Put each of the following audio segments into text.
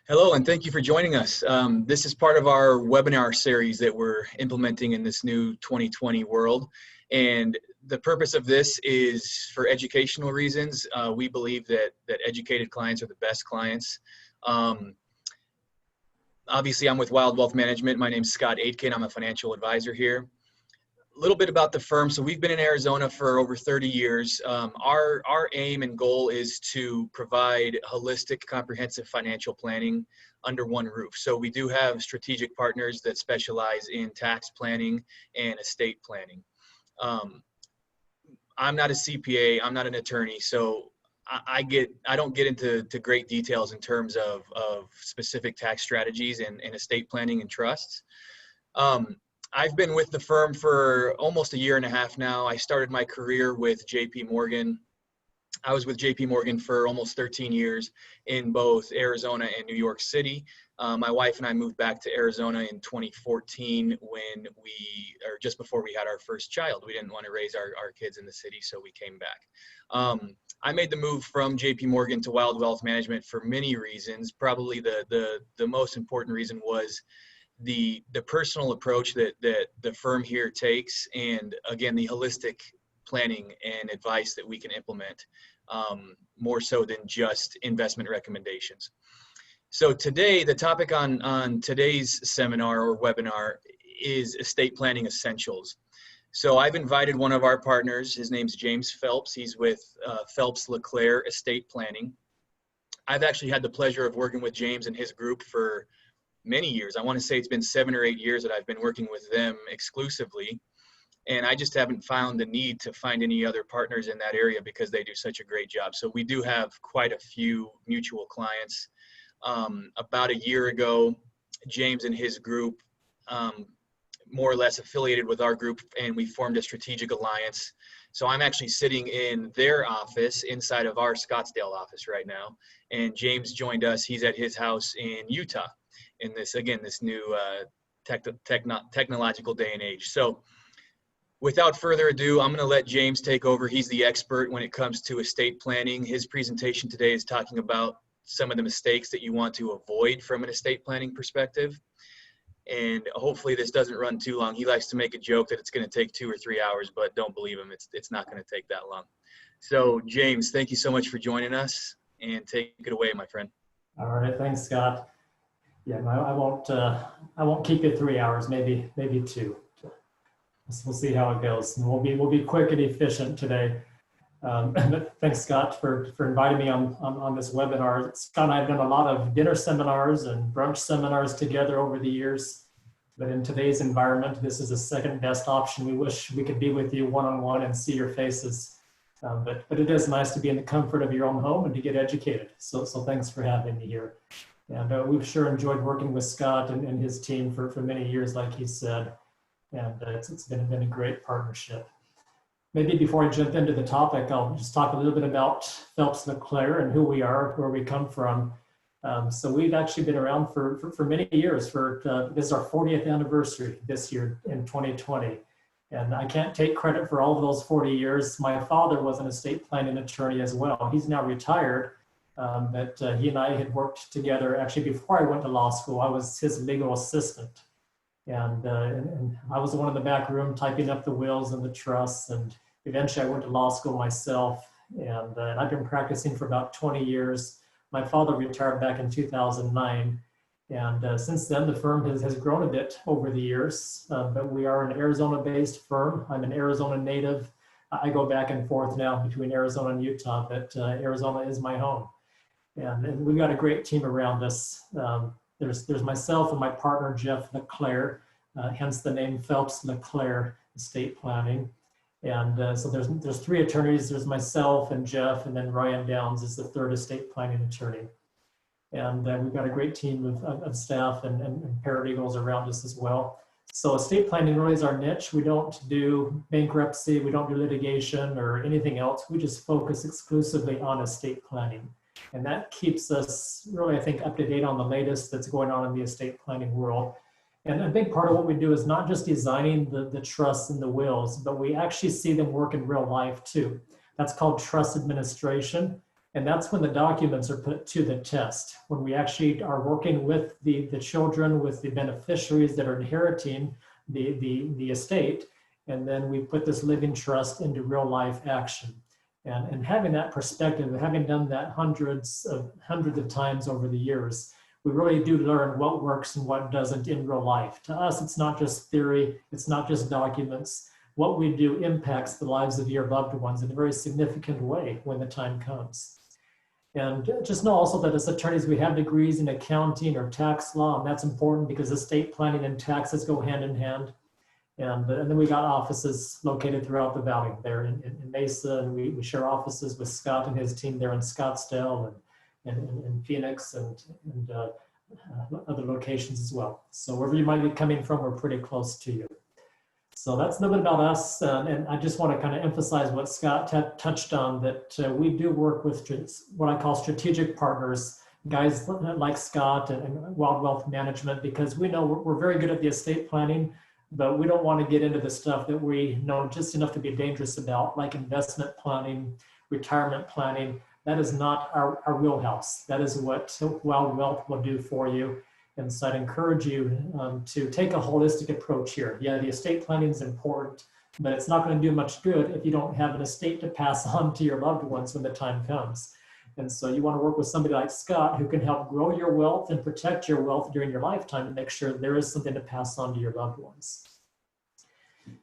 Hello, and thank you for joining us. This is part of our webinar series that we're implementing in this new 2020 world. And the purpose of this is for educational reasons. We believe that educated clients are the best clients. Obviously, I'm with Wild Wealth Management. My name's Scott Aitken. I'm a financial advisor here. A little bit about the firm. So we've been in Arizona for over 30 years. Our aim and goal is to provide holistic, comprehensive financial planning under one roof. So we do have strategic partners that specialize in tax planning and estate planning. I'm not a CPA, I'm not an attorney, so I don't get into great details in terms of specific tax strategies and estate planning and trusts. I've been with the firm for almost a year and a half now. I started my career with JP Morgan. I was with JP Morgan for almost 13 years in both Arizona and New York City. My wife and I moved back to Arizona in 2014 just before we had our first child. We didn't want to raise our kids in the city, so we came back. I made the move from JP Morgan to Wild Wealth Management for many reasons. Probably the most important reason was the personal approach that the firm here takes, and again, the holistic planning and advice that we can implement, more so than just investment recommendations. So today, the topic on today's seminar or webinar is estate planning essentials. So I've invited one of our partners. His name's James Phelps. He's with Phelps Leclair Estate Planning. I've actually had the pleasure of working with James and his group for many years. I want to say it's been 7 or 8 years that I've been working with them exclusively. And I just haven't found the need to find any other partners in that area because they do such a great job. So we do have quite a few mutual clients. About a year ago, James and his group more or less affiliated with our group, and we formed a strategic alliance. So I'm actually sitting in their office inside of our Scottsdale office right now. And James joined us. He's at his house in Utah in this new technological day and age. So without further ado, I'm going to let James take over. He's the expert when it comes to estate planning. His presentation today is talking about some of the mistakes that you want to avoid from an estate planning perspective. And hopefully this doesn't run too long. He likes to make a joke that it's going to take 2 or 3 hours, but don't believe him. It's not going to take that long. So James, thank you so much for joining us, and take it away, my friend. All right, thanks, Scott. Yeah, I won't keep it 3 hours, maybe 2. We'll see how it goes, and we'll be quick and efficient today. But thanks, Scott, for inviting me on this webinar. Scott and I have done a lot of dinner seminars and brunch seminars together over the years, but in today's environment, this is the second best option. We wish we could be with you one-on-one and see your faces, but it is nice to be in the comfort of your own home and to get educated. So thanks for having me here. And we've sure enjoyed working with Scott and his team for many years, like he said. And it's been a great partnership. Maybe before I jump into the topic, I'll just talk a little bit about Phelps Leclair and who we are, where we come from. So we've actually been around for many years. This is our 40th anniversary this year in 2020. And I can't take credit for all of those 40 years. My father was an estate planning attorney as well. He's now retired, but he and I had worked together. Actually, before I went to law school, I was his legal assistant. And I was the one in the back room typing up the wills and the trusts. And eventually I went to law school myself. And I've been practicing for about 20 years. My father retired back in 2009. And since then, the firm has grown a bit over the years. But we are an Arizona-based firm. I'm an Arizona native. I go back and forth now between Arizona and Utah, but Arizona is my home. And we've got a great team around us. There's myself and my partner, Jeff Leclair, hence the name Phelps Leclair Estate Planning. And so there's 3 attorneys. There's myself and Jeff, and then Ryan Downs is the 3rd estate planning attorney. And we've got a great team of staff and paralegals around us as well. So estate planning really is our niche. We don't do bankruptcy, we don't do litigation or anything else. We just focus exclusively on estate planning. And that keeps us really, I think, up to date on the latest that's going on in the estate planning world. And a big part of what we do is not just designing the trusts and the wills, but we actually see them work in real life too. That's called trust administration. And that's when the documents are put to the test, when we actually are working with the children, with the beneficiaries that are inheriting the estate, and then we put this living trust into real life action. And having that perspective, having done that hundreds of times over the years, we really do learn what works and what doesn't in real life. To us, it's not just theory, it's not just documents. What we do impacts the lives of your loved ones in a very significant way when the time comes. And just know also that as attorneys, we have degrees in accounting or tax law, and that's important because estate planning and taxes go hand in hand. And then we got offices located throughout the valley there in Mesa, and we share offices with Scott and his team there in Scottsdale and Phoenix and other locations as well. So wherever you might be coming from, we're pretty close to you. So that's a little bit about us, and I just want to kind of emphasize what Scott touched on, that we do work with what I call strategic partners, guys like Scott and Wild Wealth Management, because we know we're very good at the estate planning, but we don't want to get into the stuff that we know just enough to be dangerous about, like investment planning, retirement planning. That is not our wheelhouse. That is what Wild Wealth will do for you. And so I'd encourage you to take a holistic approach here. Yeah, the estate planning is important, but it's not going to do much good if you don't have an estate to pass on to your loved ones when the time comes. And so you want to work with somebody like Scott who can help grow your wealth and protect your wealth during your lifetime to make sure there is something to pass on to your loved ones.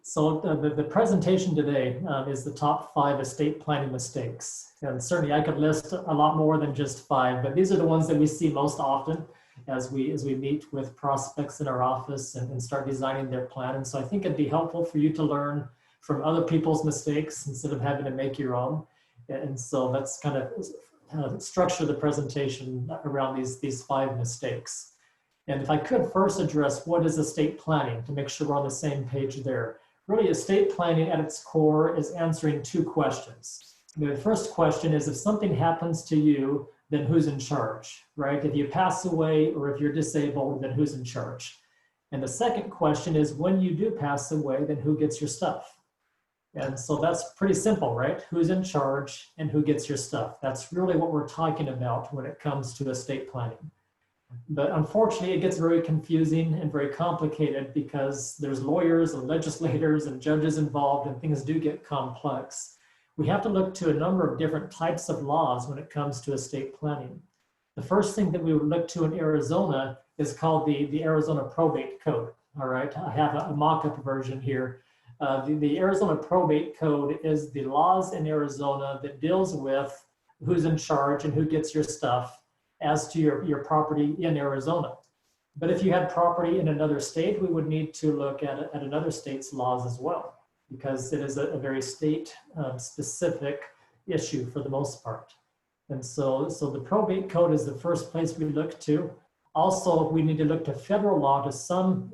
So the presentation today is the top 5 estate planning mistakes. And certainly I could list a lot more than just 5, but these are the ones that we see most often as we meet with prospects in our office and start designing their plan. And so I think it'd be helpful for you to learn from other people's mistakes instead of having to make your own. And so that's kind of structure the presentation around these 5 mistakes. And if I could first address what is estate planning to make sure we're on the same page there. Really, estate planning at its core is answering 2 questions. The first question is, if something happens to you, then who's in charge, right? If you pass away or if you're disabled, then who's in charge? And the second question is, when you do pass away, then who gets your stuff? And so that's pretty simple, right? Who's in charge and who gets your stuff? That's really what we're talking about when it comes to estate planning. But unfortunately, it gets very confusing and very complicated because there's lawyers and legislators and judges involved, and things do get complex. We have to look to a number of different types of laws when it comes to estate planning. The first thing that we would look to in Arizona is called the Arizona Probate Code. All right, I have a mock-up version here. The Arizona Probate Code is the laws in Arizona that deals with who's in charge and who gets your stuff as to your property in Arizona. But if you had property in another state, we would need to look at another state's laws as well, because it is a very state specific issue for the most part. And so the probate code is the first place we look to. Also, we need to look to federal law to some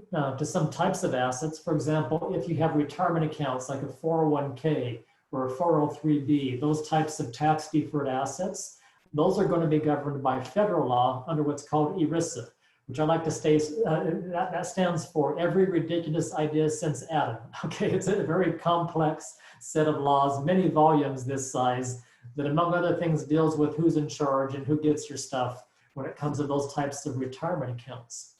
types of assets. For example, if you have retirement accounts like a 401k or a 403b, those types of tax deferred assets, those are going to be governed by federal law under what's called ERISA, which I like to state, that stands for Every Ridiculous Idea Since Adam. Okay, it's a very complex set of laws, many volumes this size, that among other things deals with who's in charge and who gets your stuff when it comes to those types of retirement accounts.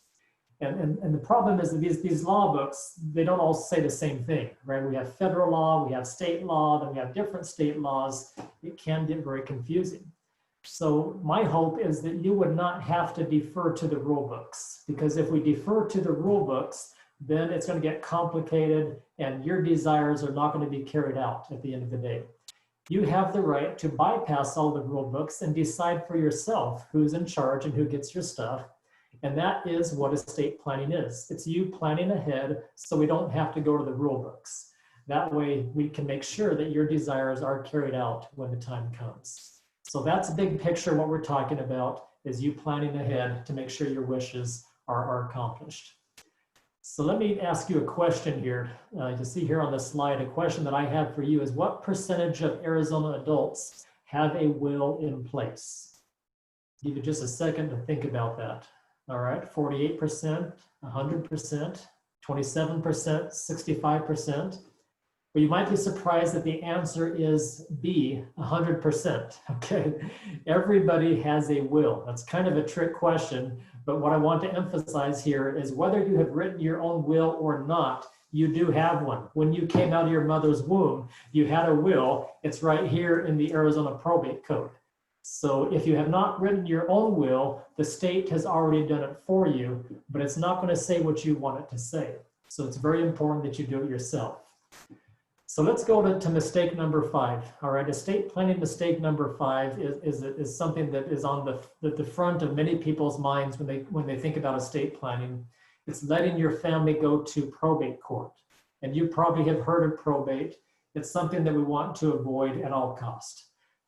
And the problem is that these law books, they don't all say the same thing, right? We have federal law, we have state law, then we have different state laws. It can get very confusing. So my hope is that you would not have to defer to the rule books, because if we defer to the rule books, then it's going to get complicated and your desires are not going to be carried out at the end of the day. You have the right to bypass all the rule books and decide for yourself who's in charge and who gets your stuff. And that is what estate planning is. It's you planning ahead so we don't have to go to the rule books. That way we can make sure that your desires are carried out when the time comes. So that's a big picture. What we're talking about is you planning ahead to make sure your wishes are accomplished. So let me ask you a question here. You see here on the slide, a question that I have for you is, what percentage of Arizona adults have a will in place? Give you just a second to think about that. All right, 48%, 100%, 27%, 65%. But you might be surprised that the answer is B, 100%. Okay, everybody has a will. That's kind of a trick question, but what I want to emphasize here is whether you have written your own will or not, you do have one. When you came out of your mother's womb, you had a will. It's right here in the Arizona Probate Code. So if you have not written your own will, the state has already done it for you, but it's not going to say what you want it to say. So it's very important that you do it yourself. So let's go to mistake number 5. All right, estate planning mistake number 5 is something that is on the front of many people's minds when they think about estate planning. It's letting your family go to probate court. And you probably have heard of probate. It's something that we want to avoid at all costs.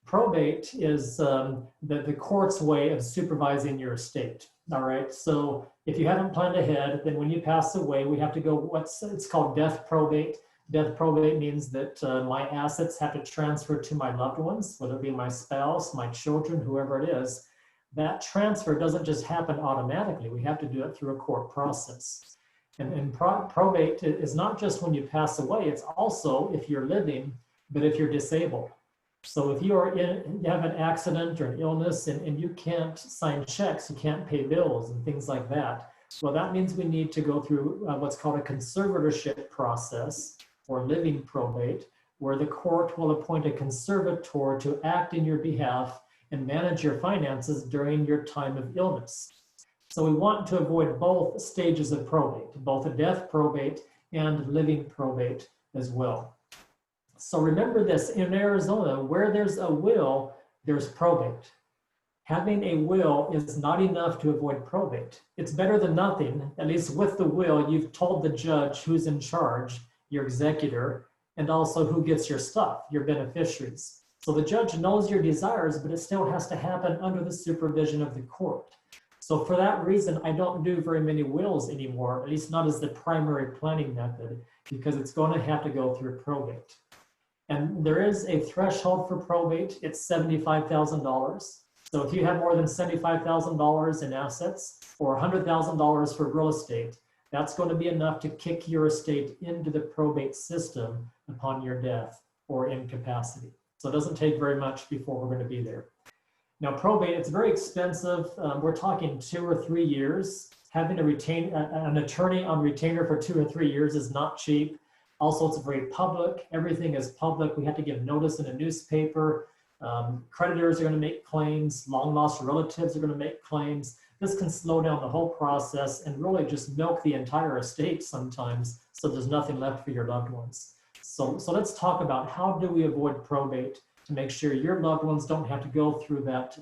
Probate is the court's way of supervising your estate. All right, so if you haven't planned ahead, then when you pass away, we have to go, it's called death probate. Death probate means that my assets have to transfer to my loved ones, whether it be my spouse, my children, whoever it is. That transfer doesn't just happen automatically. We have to do it through a court process. And probate is not just when you pass away, it's also if you're living, but if you're disabled. So if you have an accident or an illness and you can't sign checks, you can't pay bills and things like that, well, that means we need to go through what's called a conservatorship process or living probate, where the court will appoint a conservator to act in your behalf and manage your finances during your time of illness. So we want to avoid both stages of probate, both a death probate and living probate as well. So remember this, in Arizona, where there's a will, there's probate. Having a will is not enough to avoid probate. It's better than nothing. At least with the will, you've told the judge who's in charge, your executor, and also who gets your stuff, your beneficiaries. So the judge knows your desires, but it still has to happen under the supervision of the court. So for that reason, I don't do very many wills anymore, at least not as the primary planning method, because it's going to have to go through probate. And there is a threshold for probate. It's $75,000. So if you have more than $75,000 in assets or $100,000 for real estate, that's going to be enough to kick your estate into the probate system upon your death or incapacity. So it doesn't take very much before we're going to be there. Now, probate, it's very expensive. We're talking 2 or 3 years. Having an attorney on retainer for 2 or 3 years is not cheap. Also, it's very public. Everything is public. We have to give notice in a newspaper. Creditors are going to make claims. Long lost relatives are going to make claims. This can slow down the whole process and really just milk the entire estate sometimes, so there's nothing left for your loved ones. So let's talk about how do we avoid probate to make sure your loved ones don't have to go through that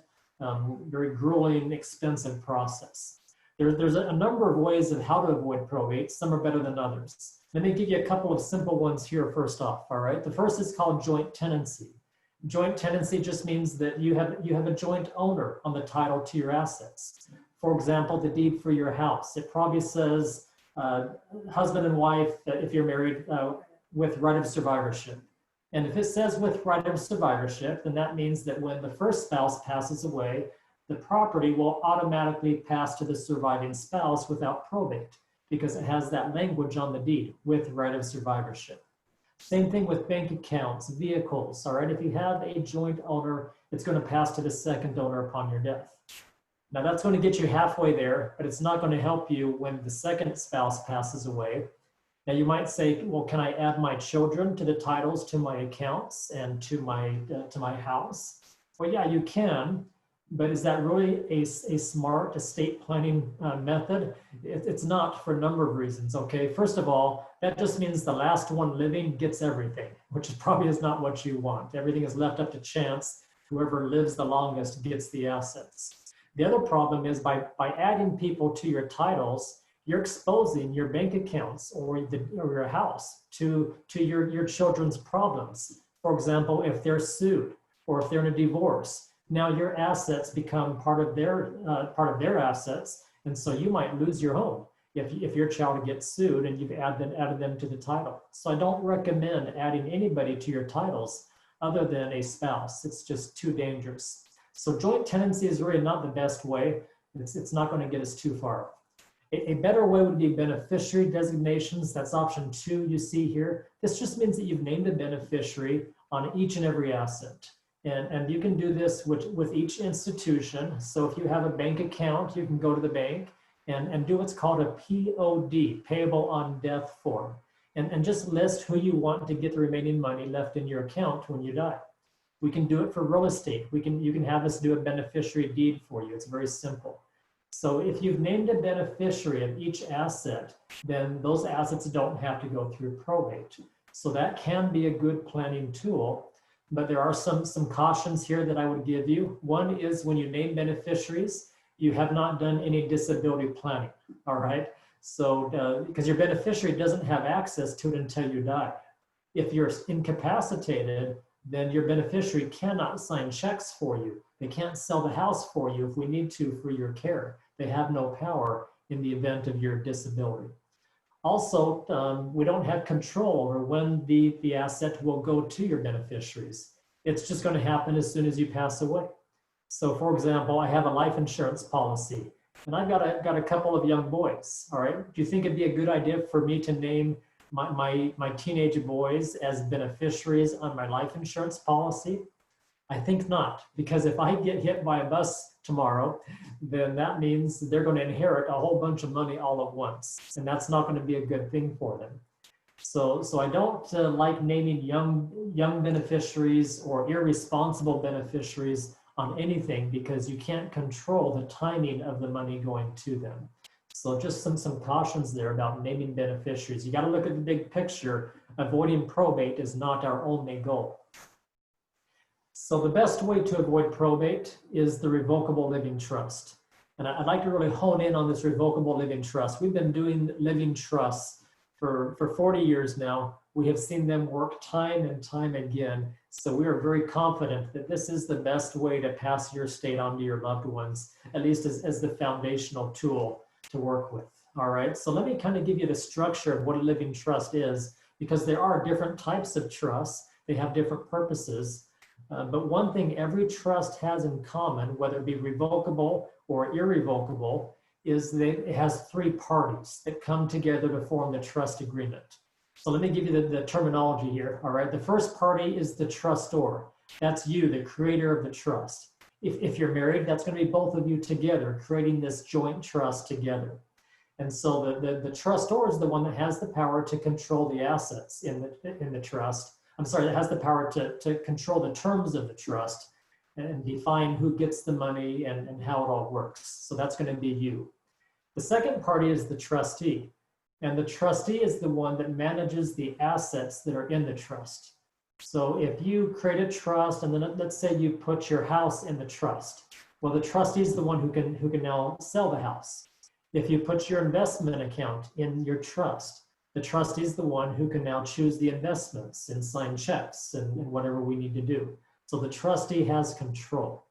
very grueling, expensive process. There's a number of ways of how to avoid probate. Some are better than others. Let me give you a couple of simple ones here first off, all right? The first is called joint tenancy. Joint tenancy just means that you have a joint owner on the title to your assets. For example, the deed for your house. It probably says husband and wife, if you're married, with right of survivorship. And if it says with right of survivorship, then that means that when the first spouse passes away, the property will automatically pass to the surviving spouse without probate, because it has that language on the deed with right of survivorship. Same thing with bank accounts, vehicles, all right? If you have a joint owner, it's going to pass to the second owner upon your death. Now that's going to get you halfway there, but it's not going to help you when the second spouse passes away. Now you might say, well, can I add my children to the titles to my accounts and to my house? Well, yeah, you can, but is that really a smart estate planning method? It's not, for a number of reasons, okay? First of all, that just means the last one living gets everything, which probably is not what you want. Everything is left up to chance. Whoever lives the longest gets the assets. The other problem is by adding people to your titles, you're exposing your bank accounts or your house to your children's problems. For example, if they're sued or if they're in a divorce, now your assets become part of their assets, and so you might lose your home if your child gets sued and you've added them to the title. So I don't recommend adding anybody to your titles other than a spouse. It's just too dangerous. So joint tenancy is really not the best way. It's not going to get us too far. A better way would be beneficiary designations. That's option 2 you see here. This just means that you've named a beneficiary on each and every asset. And you can do this with each institution. So if you have a bank account, you can go to the bank and do what's called a POD, payable on death form. And just list who you want to get the remaining money left in your account when you die. We can do it for real estate. You can have us do a beneficiary deed for you. It's very simple. So if you've named a beneficiary of each asset, then those assets don't have to go through probate. So that can be a good planning tool, but there are some cautions here that I would give you. One is when you name beneficiaries, you have not done any disability planning, all right? So because your beneficiary doesn't have access to it until you die. If you're incapacitated, then your beneficiary cannot sign checks for you. They can't sell the house for you if we need to for your care. They have no power in the event of your disability. Also, we don't have control over when the asset will go to your beneficiaries. It's just going to happen as soon as you pass away. So for example, I have a life insurance policy and I've got a couple of young boys, all right? Do you think it'd be a good idea for me to name my teenage boys as beneficiaries on my life insurance policy? I think not, because if I get hit by a bus tomorrow, then that means they're going to inherit a whole bunch of money all at once, and that's not going to be a good thing for them. So I don't like naming young beneficiaries or irresponsible beneficiaries on anything, because you can't control the timing of the money going to them. So just some cautions there about naming beneficiaries. You got to look at the big picture. Avoiding probate is not our only goal. So the best way to avoid probate is the revocable living trust. And I'd like to really hone in on this revocable living trust. We've been doing living trusts for 40 years now. We have seen them work time and time again. So we are very confident that this is the best way to pass your estate on to your loved ones, at least as the foundational tool to work with. All right, so let me kind of give you the structure of what a living trust is, because there are different types of trusts. They have different purposes. But one thing every trust has in common, whether it be revocable or irrevocable, is that it has 3 parties that come together to form the trust agreement. So let me give you the terminology here, all right? The first party is the trustor. That's you, the creator of the trust. If you're married, that's going to be both of you together, creating this joint trust together. And so the trustor is the one that has the power to control the assets in the trust. I'm sorry, that has the power to control the terms of the trust and define who gets the money and how it all works. So that's going to be you. The second party is the trustee. And the trustee is the one that manages the assets that are in the trust. So if you create a trust and then let's say you put your house in the trust, well, the trustee is the one who can now sell the house. If you put your investment account in your trust, the trustee is the one who can now choose the investments and sign checks and whatever we need to do. So the trustee has control.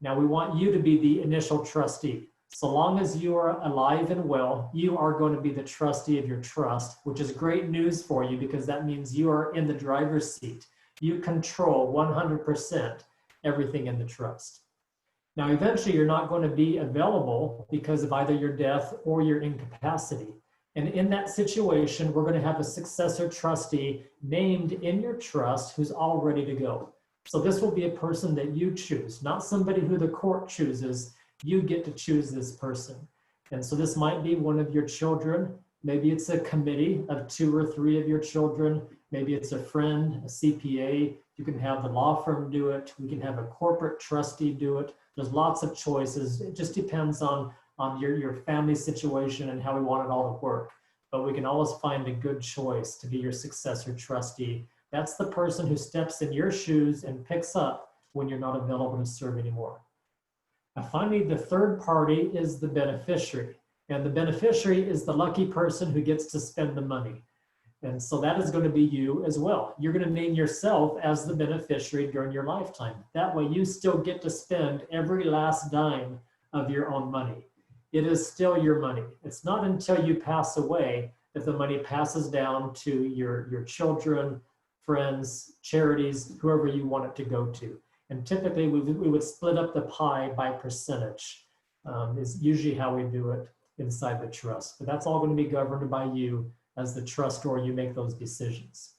Now we want you to be the initial trustee. So long as you are alive and well, you are going to be the trustee of your trust, which is great news for you because that means you are in the driver's seat. You control 100% everything in the trust. Now, eventually you're not going to be available because of either your death or your incapacity. And in that situation, we're going to have a successor trustee named in your trust who's all ready to go. So this will be a person that you choose, not somebody who the court chooses. You get to choose this person. And so this might be one of your children. Maybe it's a committee of 2 or 3 of your children. Maybe it's a friend, a CPA. You can have the law firm do it. We can have a corporate trustee do it. There's lots of choices. It just depends on your family situation and how we want it all to work. But we can always find a good choice to be your successor trustee. That's the person who steps in your shoes and picks up when you're not available to serve anymore. And finally, the third party is the beneficiary. And the beneficiary is the lucky person who gets to spend the money. And so that is going to be you as well. You're going to name yourself as the beneficiary during your lifetime. That way you still get to spend every last dime of your own money. It is still your money. It's not until you pass away that the money passes down to your children, friends, charities, whoever you want it to go to. And typically we would split up the pie by percentage is usually how we do it. inside the trust. But that's all going to be governed by you as the trustor. You make those decisions.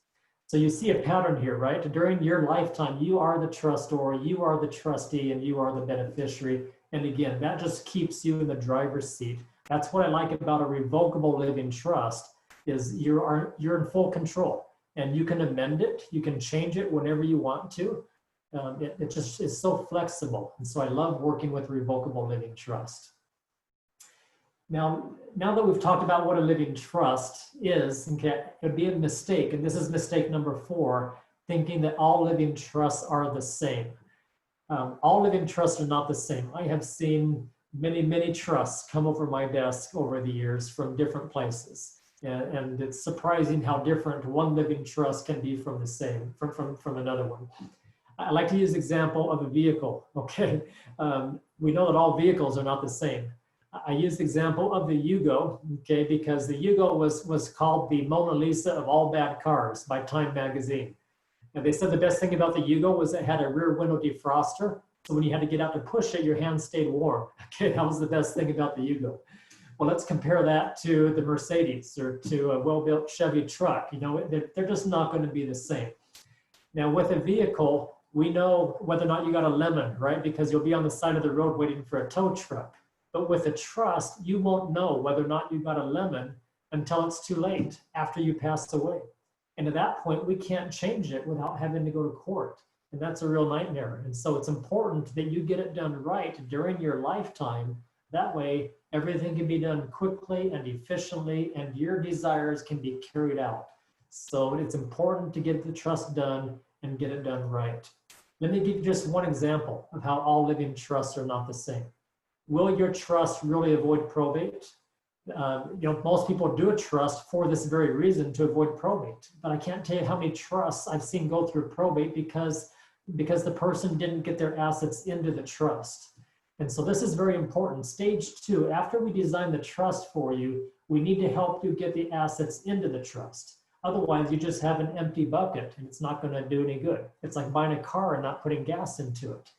So you see a pattern here, right? During your lifetime, you are the trustor, you are the trustee, and you are the beneficiary. And again, that just keeps you in the driver's seat. That's what I like about a revocable living trust is you're in full control, and you can amend it, you can change it whenever you want to. It just is so flexible. And so I love working with revocable living trust. Now that we've talked about what a living trust is, okay, it would be a mistake, and this is mistake number 4, thinking that all living trusts are the same. All living trusts are not the same. I have seen many trusts come over my desk over the years from different places. And it's surprising how different one living trust can be from the same, from another one. I like to use the example of a vehicle, okay? We know that all vehicles are not the same. I use the example of the Yugo, okay, because the Yugo was called the Mona Lisa of all bad cars by Time magazine. And they said the best thing about the Yugo was it had a rear window defroster. So when you had to get out to push it, your hands stayed warm. Okay, that was the best thing about the Yugo. Well, let's compare that to the Mercedes or to a well-built Chevy truck. You know, they're just not going to be the same. Now with a vehicle, we know whether or not you got a lemon, right? Because you'll be on the side of the road waiting for a tow truck. But with a trust, you won't know whether or not you got a lemon until it's too late, after you pass away. And at that point, we can't change it without having to go to court. And that's a real nightmare. And so it's important that you get it done right during your lifetime. That way, everything can be done quickly and efficiently, and your desires can be carried out. So it's important to get the trust done and get it done right. Let me give you just one example of how all living trusts are not the same. Will your trust really avoid probate? Most people do a trust for this very reason, to avoid probate. But I can't tell you how many trusts I've seen go through probate because the person didn't get their assets into the trust. And so this is very important. Stage 2, after we design the trust for you, we need to help you get the assets into the trust. Otherwise, you just have an empty bucket and it's not going to do any good. It's like buying a car and not putting gas into it.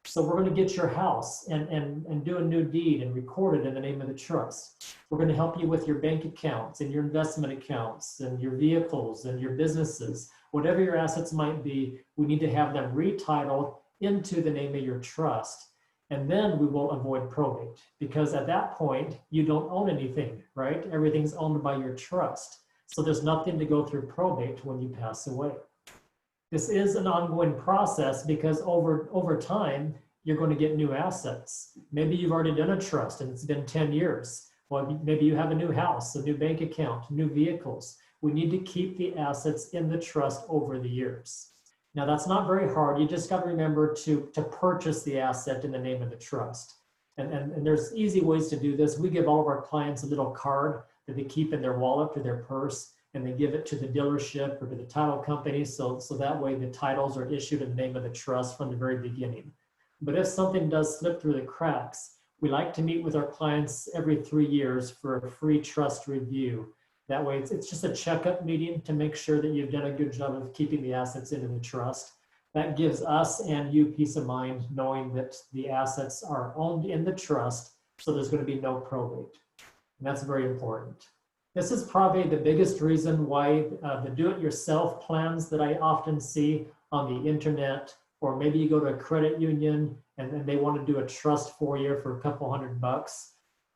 So we're going to get your house and do a new deed and record it in the name of the trust. We're going to help you with your bank accounts and your investment accounts and your vehicles and your businesses. Whatever your assets might be, we need to have them retitled into the name of your trust. And then we will avoid probate, because at that point, you don't own anything, right? Everything's owned by your trust. So there's nothing to go through probate when you pass away. This is an ongoing process because over time, you're going to get new assets. Maybe you've already done a trust and it's been 10 years. Well, maybe you have a new house, a new bank account, new vehicles. We need to keep the assets in the trust over the years. Now, that's not very hard. You just got to remember to purchase the asset in the name of the trust. And there's easy ways to do this. We give all of our clients a little card that they keep in their wallet or their purse, and they give it to the dealership or to the title company. So that way the titles are issued in the name of the trust from the very beginning. But if something does slip through the cracks, we like to meet with our clients every 3 years for a free trust review. That way it's just a checkup meeting to make sure that you've done a good job of keeping the assets into the trust. That gives us and you peace of mind knowing that the assets are owned in the trust, so there's going to be no probate. And that's very important. This is probably the biggest reason why the do-it-yourself plans that I often see on the internet, or maybe you go to a credit union and they want to do a trust for you for a couple $100.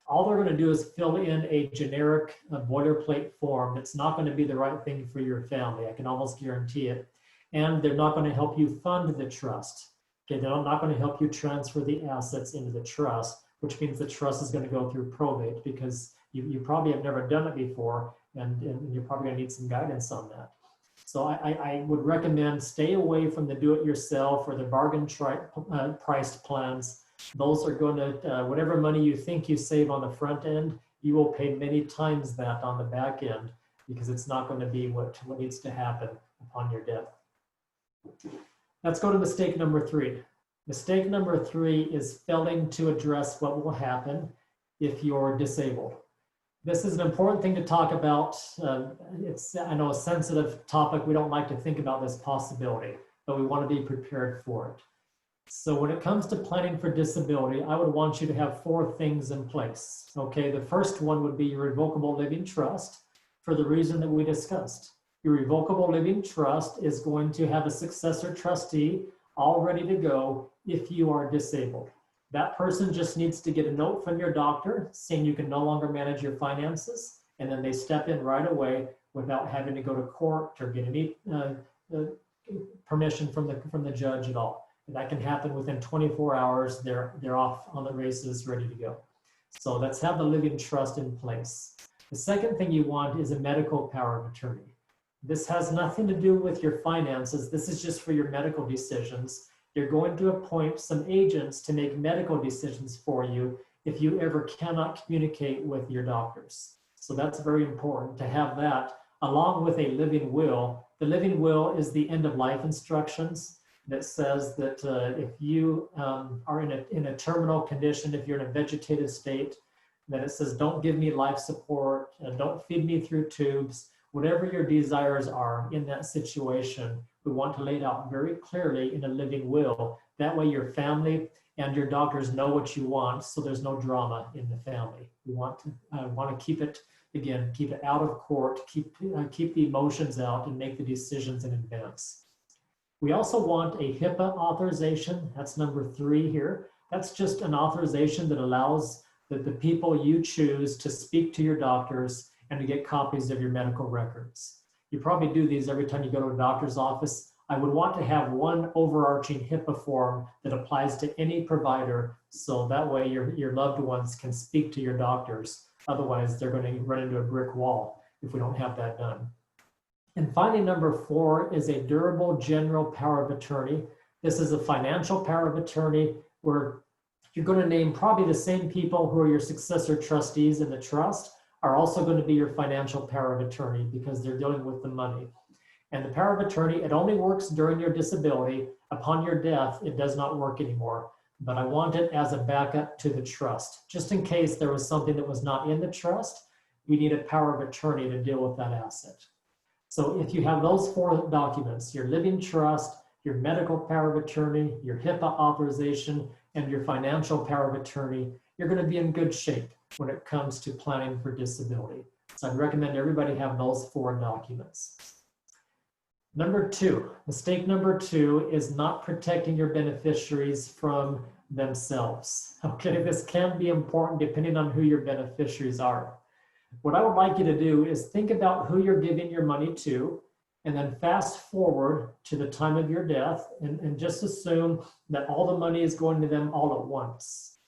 All they're going to do is fill in a generic boilerplate form that's not going to be the right thing for your family. I can almost guarantee it. And they're not going to help you fund the trust. Okay, they're not going to help you transfer the assets into the trust, which means the trust is going to go through probate because you probably have never done it before, and you're probably going to need some guidance on that. So I would recommend stay away from the do-it-yourself or the bargain priced plans. Those are going to, whatever money you think you save on the front end, you will pay many times that on the back end because it's not going to be what needs to happen upon your death. Let's go to mistake number 3. Mistake number 3 is failing to address what will happen if you're disabled. This is an important thing to talk about. It's, I know, a sensitive topic. We don't like to think about this possibility, but we want to be prepared for it. So when it comes to planning for disability, I would want you to have 4 things in place. Okay, the first one would be your revocable living trust for the reason that we discussed. Your revocable living trust is going to have a successor trustee all ready to go if you are disabled. That person just needs to get a note from your doctor saying you can no longer manage your finances, and then they step in right away without having to go to court or get any permission from the judge at all. And that can happen within 24 hours. They're off on the races, ready to go. So let's have the living trust in place. The second thing you want is a medical power of attorney. This has nothing to do with your finances. This is just for your medical decisions. You're going to appoint some agents to make medical decisions for you if you ever cannot communicate with your doctors. So that's very important to have that along with a living will. The living will is the end of life instructions that says that if you are in a terminal condition, if you're in a vegetative state, then it says, don't give me life support, don't feed me through tubes, whatever your desires are in that situation, we want to lay it out very clearly in a living will. That way your family and your doctors know what you want, so there's no drama in the family. We want to keep it, again, keep it out of court, keep the emotions out and make the decisions in advance. We also want a HIPAA authorization. That's number 3 here. That's just an authorization that allows the people you choose to speak to your doctors and to get copies of your medical records. You probably do these every time you go to a doctor's office. I would want to have one overarching HIPAA form that applies to any provider, so that way your loved ones can speak to your doctors. Otherwise, they're going to run into a brick wall if we don't have that done. And finally, number 4 is a durable general power of attorney. This is a financial power of attorney where you're going to name probably the same people who are your successor trustees in the trust are also going to be your financial power of attorney because they're dealing with the money. And the power of attorney, it only works during your disability. Upon your death, it does not work anymore. But I want it as a backup to the trust. Just in case there was something that was not in the trust, we need a power of attorney to deal with that asset. So if you have those 4 documents, your living trust, your medical power of attorney, your HIPAA authorization, and your financial power of attorney, you're going to be in good shape when it comes to planning for disability. So I'd recommend everybody have those 4 documents. Number 2, mistake number 2 is not protecting your beneficiaries from themselves. Okay, this can be important depending on who your beneficiaries are. What I would like you to do is think about who you're giving your money to, and then fast forward to the time of your death and just assume that all the money is going to them all at once.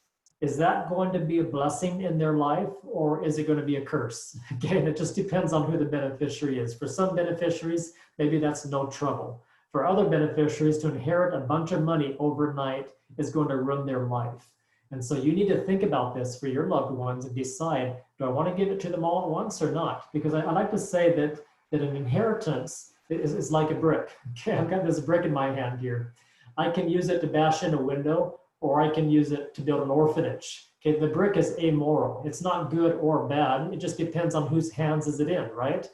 Is that going to be a blessing in their life, or is it going to be a curse? Again, it just depends on who the beneficiary is. For some beneficiaries, maybe that's no trouble. For other beneficiaries, to inherit a bunch of money overnight is going to ruin their life. And so you need to think about this for your loved ones and decide, do I want to give it to them all at once or not? Because I like to say that an inheritance is like a brick. Okay, I've got this brick in my hand here. I can use it to bash in a window, or I can use it to build an orphanage. Okay, the brick is amoral. It's not good or bad. It just depends on whose hands is it in, right?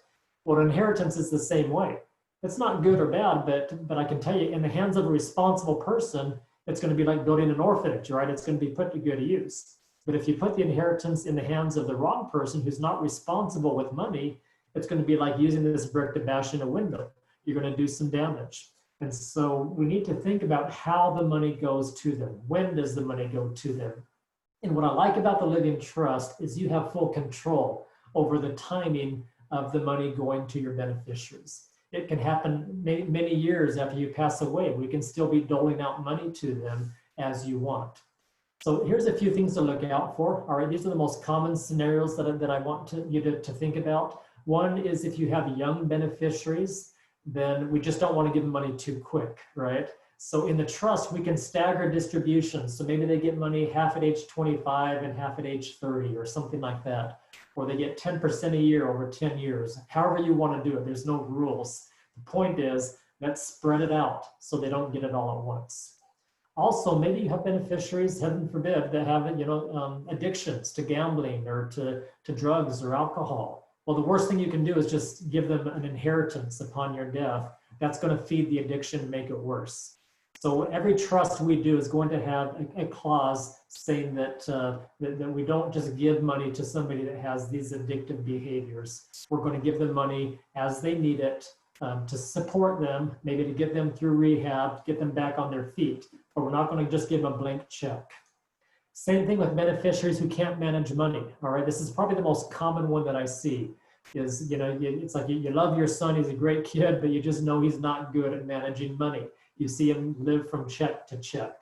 Well, inheritance is the same way. It's not good or bad, but I can tell you, in the hands of a responsible person, it's going to be like building an orphanage, right? It's going to be put to good use. But if you put the inheritance in the hands of the wrong person who's not responsible with money, it's going to be like using this brick to bash in a window. You're going to do some damage. And so we need to think about how the money goes to them. When does the money go to them? And what I like about the living trust is you have full control over the timing of the money going to your beneficiaries. It can happen many years after you pass away. We can still be doling out money to them as you want. So here's a few things to look out for. All right, these are the most common scenarios that I want you to think about. One is if you have young beneficiaries, then we just don't want to give them money too quick, right? So in the trust, we can stagger distributions. So maybe they get money half at age 25 and half at age 30 or something like that. Or they get 10% a year over 10 years. However you want to do it, there's no rules. The point is, let's spread it out so they don't get it all at once. Also, maybe you have beneficiaries, heaven forbid, that have addictions to gambling or to drugs or alcohol. Well, the worst thing you can do is just give them an inheritance upon your death. That's going to feed the addiction and make it worse. So every trust we do is going to have a clause saying that, that we don't just give money to somebody that has these addictive behaviors. We're going to give them money as they need it, to support them, maybe to get them through rehab, get them back on their feet, but we're not going to just give them a blank check. Same thing with beneficiaries who can't manage money. All right, this is probably the most common one that I see is, it's like you love your son, he's a great kid, but you just know he's not good at managing money. You see him live from check to check.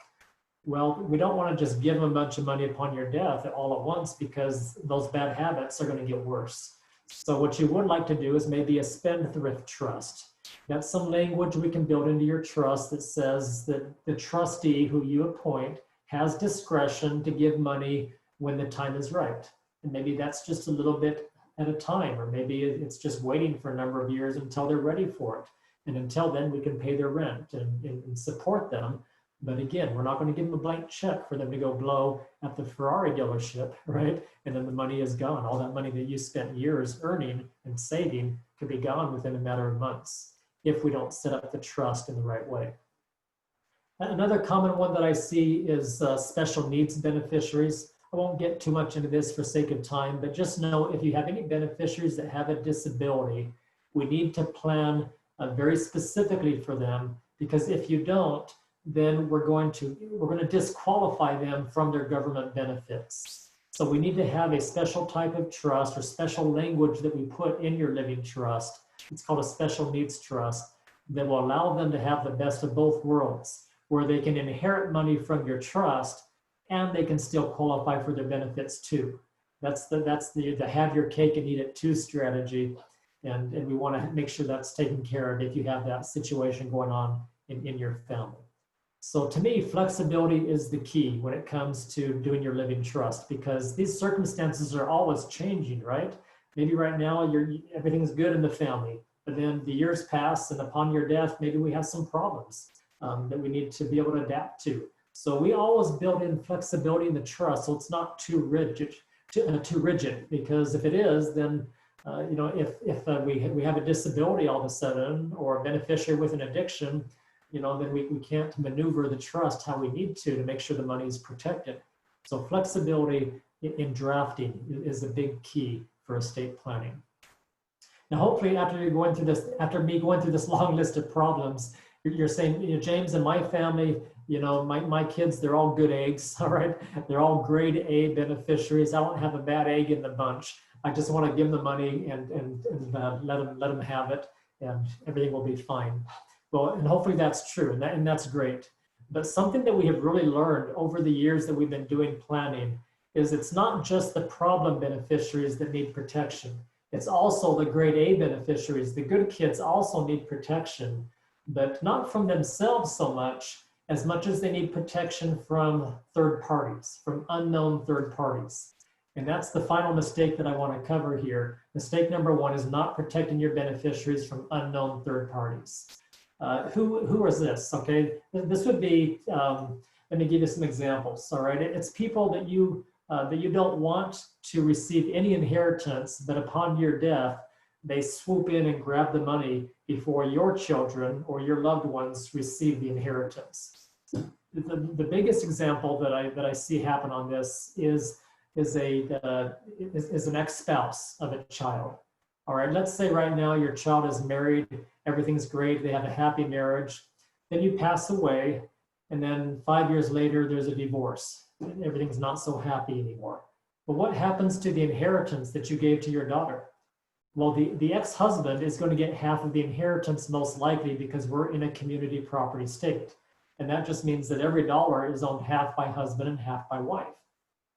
Well, we don't want to just give him a bunch of money upon your death all at once, because those bad habits are going to get worse. So what you would like to do is maybe a spendthrift trust. That's some language we can build into your trust that says that the trustee who you appoint has discretion to give money when the time is right. And maybe that's just a little bit at a time, or maybe it's just waiting for a number of years until they're ready for it. And until then, we can pay their rent and support them. But again, we're not going to give them a blank check for them to go blow at the Ferrari dealership, right? And then the money is gone. All that money that you spent years earning and saving could be gone within a matter of months if we don't set up the trust in the right way. Another common one that I see is special needs beneficiaries. I won't get too much into this for sake of time, but just know if you have any beneficiaries that have a disability, we need to plan very specifically for them, because if you don't, then we're going to disqualify them from their government benefits. So we need to have a special type of trust or special language that we put in your living trust. It's called a special needs trust that will allow them to have the best of both worlds, where they can inherit money from your trust and they can still qualify for their benefits too. That's the have your cake and eat it too strategy. And we want to make sure that's taken care of if you have that situation going on in your family. So to me, flexibility is the key when it comes to doing your living trust, because these circumstances are always changing, right? Maybe right now everything's good in the family, but then the years pass and upon your death, maybe we have some problems that we need to be able to adapt to. So we always build in flexibility in the trust, so it's not too rigid, because if it is, then if we have a disability all of a sudden, or a beneficiary with an addiction, then we can't maneuver the trust how we need to make sure the money is protected. So flexibility in drafting is a big key for estate planning. Now, hopefully after me going through this long list of problems, you're saying, James, in my family, my kids, they're all good eggs, all right? They're all grade A beneficiaries. I don't have a bad egg in the bunch. I just want to give them the money and let them have it, and everything will be fine. Well, and hopefully that's true, and that's great. But something that we have really learned over the years that we've been doing planning is it's not just the problem beneficiaries that need protection. It's also the grade A beneficiaries. The good kids also need protection, but not from themselves so much as they need protection from third parties, from unknown third parties. And that's the final mistake that I want to cover here. Mistake number one is not protecting your beneficiaries from unknown third parties. Who is this? Okay, this would be, let me give you some examples. All right, it's people that you don't want to receive any inheritance, but upon your death, they swoop in and grab the money before your children or your loved ones receive the inheritance. The biggest example that I see happen on this is an ex-spouse of a child. All right, let's say right now your child is married, everything's great, they have a happy marriage, then you pass away, and then 5 years later there's a divorce. Everything's not so happy anymore. But what happens to the inheritance that you gave to your daughter? Well, the ex-husband is going to get half of the inheritance most likely, because we're in a community property state. And that just means that every dollar is owned half by husband and half by wife.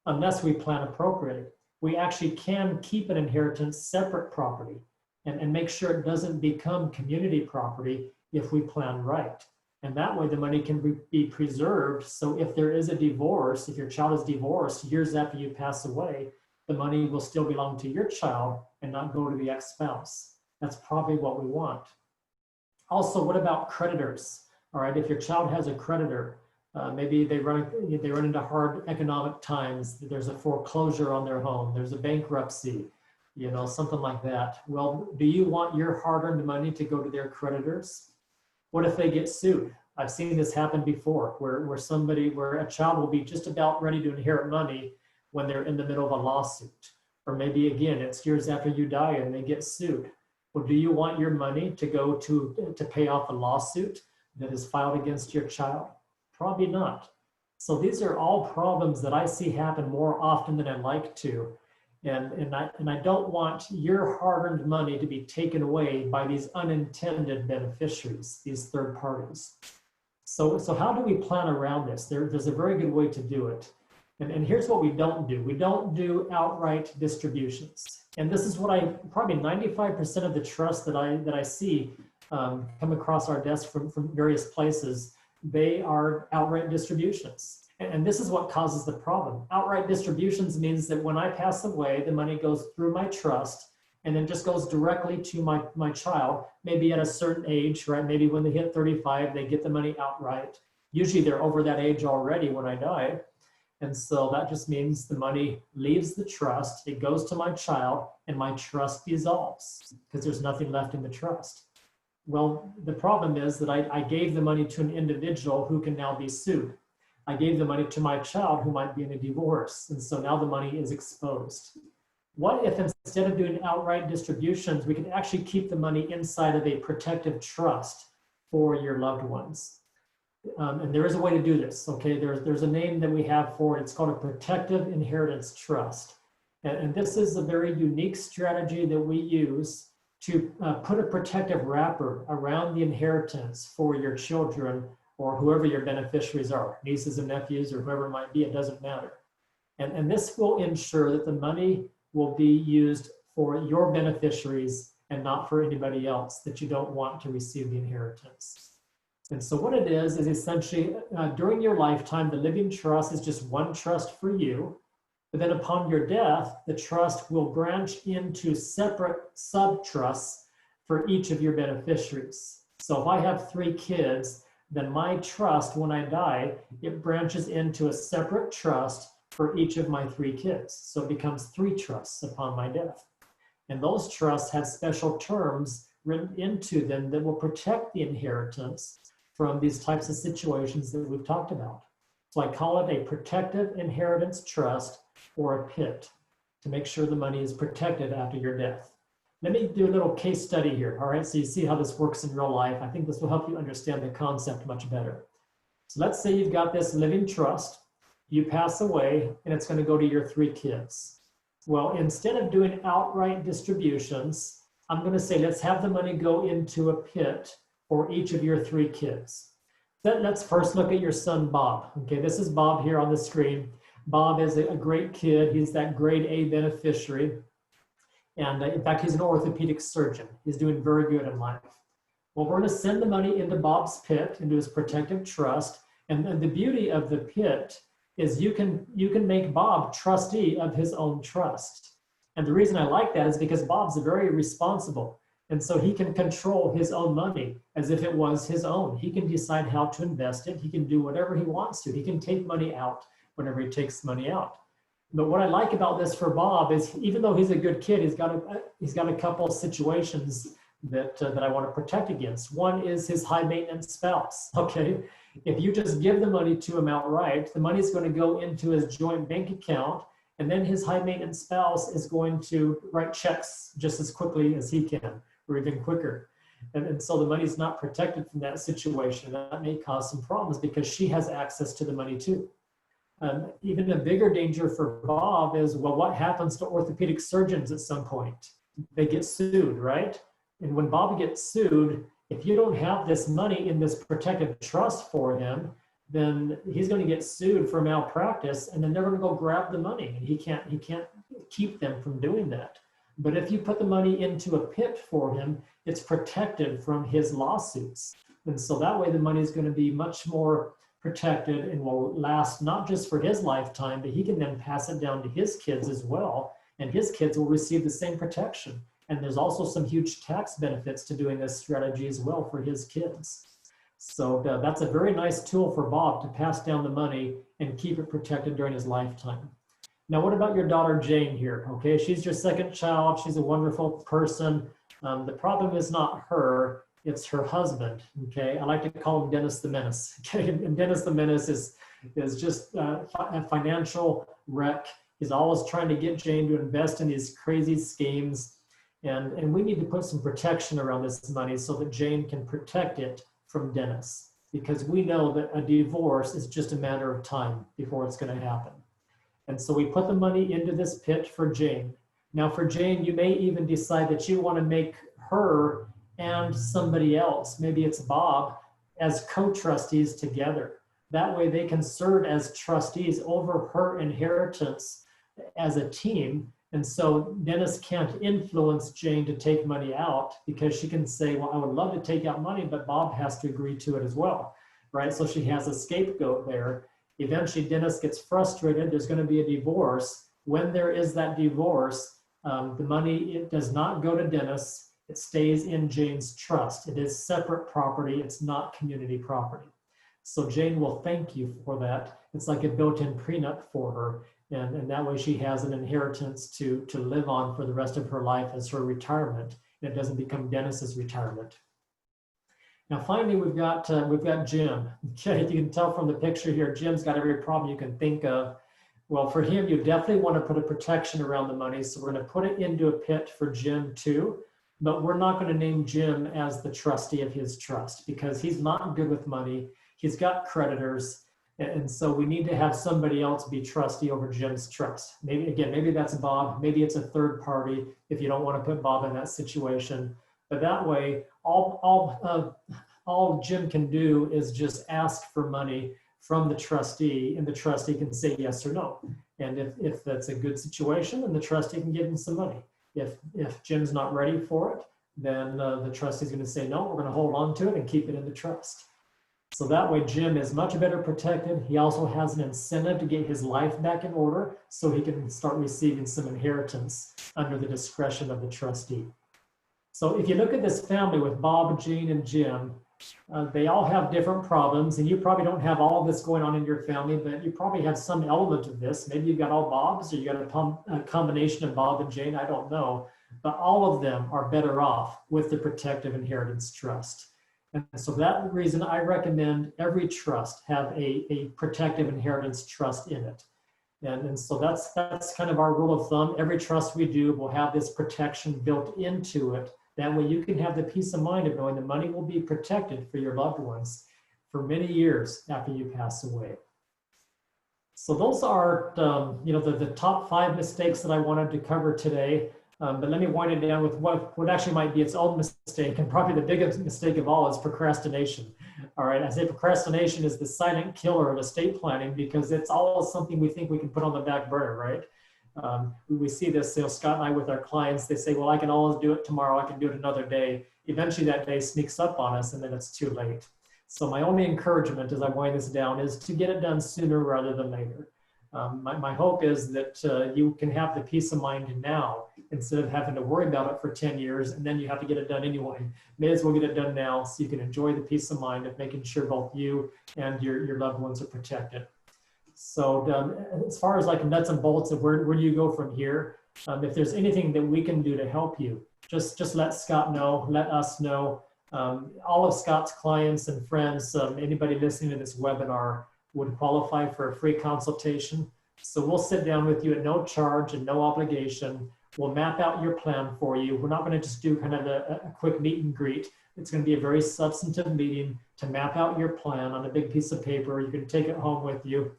Unless we plan appropriately, we actually can keep an inheritance separate property and make sure it doesn't become community property if we plan right. And that way the money can be preserved. So if there is a divorce, if your child is divorced years after you pass away, the money will still belong to your child and not go to the ex-spouse. That's probably what we want. Also, what about creditors? All right, if your child has a creditor, maybe they run into hard economic times, there's a foreclosure on their home, there's a bankruptcy, something like that. Well, do you want your hard-earned money to go to their creditors? What if they get sued? I've seen this happen before, where a child will be just about ready to inherit money when they're in the middle of a lawsuit. Or maybe again, it's years after you die and they get sued. Well, do you want your money to go to pay off a lawsuit that is filed against your child? Probably not. So these are all problems that I see happen more often than I'd like to. And I don't want your hard-earned money to be taken away by these unintended beneficiaries, these third parties. So how do we plan around this? There's a very good way to do it. And here's what we don't do. We don't do outright distributions. And this is what probably 95% of the trusts that I see come across our desk from various places, they are outright distributions. And this is what causes the problem. Outright distributions means that when I pass away, the money goes through my trust and then just goes directly to my child, maybe at a certain age, right? Maybe when they hit 35, they get the money outright. Usually they're over that age already when I die. And so that just means the money leaves the trust, it goes to my child, and my trust dissolves because there's nothing left in the trust. Well, the problem is that I gave the money to an individual who can now be sued. I gave the money to my child who might be in a divorce, and so now the money is exposed. What if instead of doing outright distributions, we could actually keep the money inside of a protective trust for your loved ones? And there is a way to do this, okay? There's a name that we have for it. It's called a protective inheritance trust. And this is a very unique strategy that we use to put a protective wrapper around the inheritance for your children or whoever your beneficiaries are, nieces and nephews or whoever it might be, it doesn't matter. And this will ensure that the money will be used for your beneficiaries and not for anybody else that you don't want to receive the inheritance. And so what it is essentially during your lifetime, the living trust is just one trust for you. But then upon your death, the trust will branch into separate sub-trusts for each of your beneficiaries. So if I have 3 kids, then my trust, when I die, it branches into a separate trust for each of my 3 kids. So it becomes 3 trusts upon my death. And those trusts have special terms written into them that will protect the inheritance from these types of situations that we've talked about. So I call it a protective inheritance trust or a PIT to make sure the money is protected after your death. Let me do a little case study here, all right? So you see how this works in real life. I think this will help you understand the concept much better. So let's say you've got this living trust, you pass away, and it's going to go to your 3 kids. Well, instead of doing outright distributions, I'm going to say let's have the money go into a PIT for each of your 3 kids. Then let's first look at your son, Bob. Okay, this is Bob here on the screen. Bob is a great kid. He's that grade A beneficiary. And in fact, he's an orthopedic surgeon. He's doing very good in life. Well, we're going to send the money into Bob's PIT, into his protective trust. And the beauty of the PIT is you can make Bob trustee of his own trust. And the reason I like that is because Bob's very responsible. And so he can control his own money as if it was his own. He can decide how to invest it. He can do whatever he wants to. He can take money out whenever he takes money out. But what I like about this for Bob is even though he's a good kid, he's got a couple of situations that I want to protect against. One is his high maintenance spouse, okay? If you just give the money to him outright, the money is going to go into his joint bank account, and then his high maintenance spouse is going to write checks just as quickly as he can, or even quicker. And so the money is not protected from that situation. That may cause some problems because she has access to the money too. Even a bigger danger for Bob is, well, what happens to orthopedic surgeons at some point? They get sued, right? And when Bob gets sued, if you don't have this money in this protective trust for him, then he's going to get sued for malpractice, and then they're going to go grab the money. And he can't keep them from doing that. But if you put the money into a PIT for him, it's protected from his lawsuits. And so that way the money is going to be much more protected and will last not just for his lifetime, but he can then pass it down to his kids as well. And his kids will receive the same protection. And there's also some huge tax benefits to doing this strategy as well for his kids. So that's a very nice tool for Bob to pass down the money and keep it protected during his lifetime. Now, what about your daughter, Jane here? Okay, she's your second child. She's a wonderful person. The problem is not her. it's her husband. Okay, I like to call him Dennis the Menace. Okay, and Dennis the Menace is just a financial wreck. He's always trying to get Jane to invest in these crazy schemes. And we need to put some protection around this money so that Jane can protect it from Dennis, because we know that a divorce is just a matter of time before it's going to happen. And so we put the money into this pit for Jane. Now for Jane, you may even decide that you want to make her and somebody else, maybe it's Bob, as co-trustees together. That way they can serve as trustees over her inheritance as a team. And so Dennis can't influence Jane to take money out, because she can say, well, I would love to take out money, but Bob has to agree to it as well, right? So she has a scapegoat there. Eventually Dennis gets frustrated. There's going to be a divorce. When there is that divorce, the money, it does not go to Dennis. It stays in Jane's trust. It is separate property. It's not community property. So Jane will thank you for that. It's like a built-in prenup for her. And that way she has an inheritance to live on for the rest of her life as her retirement. And it doesn't become Dennis's retirement. Now, finally, we've got Jim. Okay, you can tell from the picture here, Jim's got every problem you can think of. Well, for him, you definitely want to put a protection around the money. So we're going to put it into a pit for Jim too, but we're not going to name Jim as the trustee of his trust, because he's not good with money. He's got creditors. And so we need to have somebody else be trustee over Jim's trust. Maybe that's Bob. Maybe it's a third party if you don't want to put Bob in that situation. But that way, all Jim can do is just ask for money from the trustee, and the trustee can say yes or no. And if that's a good situation, then the trustee can give him some money. If Jim's not ready for it, then the trustee is going to say, no, we're going to hold on to it and keep it in the trust. So that way Jim is much better protected. He also has an incentive to get his life back in order so he can start receiving some inheritance under the discretion of the trustee. So if you look at this family with Bob, Jean, and Jim, they all have different problems, and you probably don't have all of this going on in your family, but you probably have some element of this. Maybe you've got all Bobs, or you got a combination of Bob and Jane, I don't know. But all of them are better off with the protective inheritance trust. And so for that reason, I recommend every trust have a protective inheritance trust in it. And so that's kind of our rule of thumb. Every trust we do will have this protection built into it. That way you can have the peace of mind of knowing the money will be protected for your loved ones for many years after you pass away. So those are the top 5 mistakes that I wanted to cover today. But let me wind it down with what actually might be its own mistake, and probably the biggest mistake of all is procrastination. All right, I say procrastination is the silent killer of estate planning, because it's always something we think we can put on the back burner, right? We see this, Scott and I with our clients, they say, well, I can always do it tomorrow, I can do it another day. Eventually that day sneaks up on us and then it's too late. So my only encouragement as I wind this down is to get it done sooner rather than later. My hope is that you can have the peace of mind now instead of having to worry about it for 10 years and then you have to get it done anyway. May as well get it done now so you can enjoy the peace of mind of making sure both you and your loved ones are protected. So as far as like nuts and bolts of where do you go from here, if there's anything that we can do to help you, just let Scott know, let us know. All of Scott's clients and friends, anybody listening to this webinar would qualify for a free consultation. So we'll sit down with you at no charge and no obligation. We'll map out your plan for you. We're not going to just do kind of a quick meet and greet. It's going to be a very substantive meeting to map out your plan on a big piece of paper. You can take it home with you,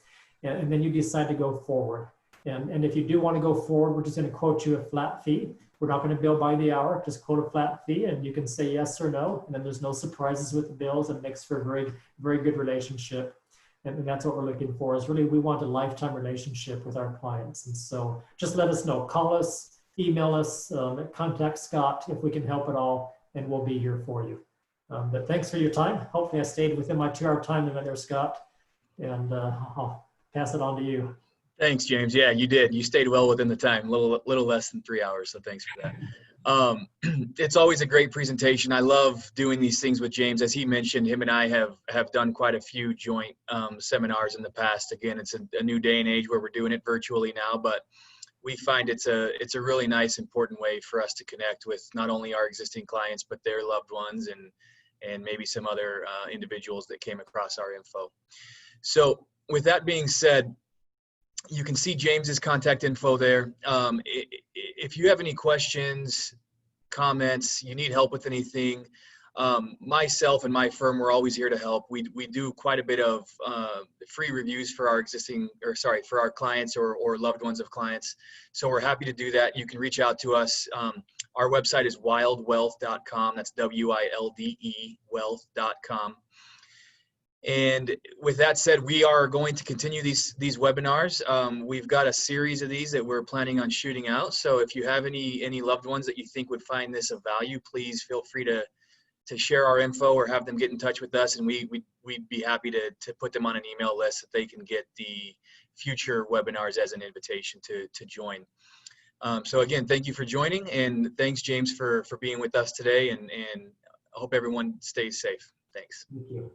and then you decide to go forward. And if you do want to go forward, we're just going to quote you a flat fee. We're not going to bill by the hour, just quote a flat fee, and you can say yes or no. And then there's no surprises with the bills, and it makes for a very, very good relationship. And that's what we're looking for, is really we want a lifetime relationship with our clients. And so just let us know, call us, email us, contact Scott if we can help at all, and we'll be here for you. But thanks for your time. Hopefully I stayed within my 2-hour time limit there, Scott, and I'll pass it on to you. Thanks, James. Yeah, you did. You stayed well within the time, a little less than 3 hours. So thanks for that. It's always a great presentation. I love doing these things with James. As he mentioned, him and I have done quite a few joint seminars in the past. Again, it's a new day and age where we're doing it virtually now, but we find it's a really nice, important way for us to connect with not only our existing clients, but their loved ones, and maybe some other individuals that came across our info. So with that being said, you can see James's contact info there. If you have any questions, comments, you need help with anything, myself and my firm, we're always here to help. We do quite a bit of free reviews for our for our clients or loved ones of clients. So we're happy to do that. You can reach out to us. Our website is wildwealth.com. That's WILDE wealth.com. And with that said, we are going to continue these webinars. We've got a series of these that we're planning on shooting out. So if you have any loved ones that you think would find this of value, please feel free to share our info or have them get in touch with us, and we'd be happy to put them on an email list that they can get the future webinars as an invitation to join. So again, thank you for joining, and thanks, James, for being with us today, and I hope everyone stays safe. Thanks. Thank you.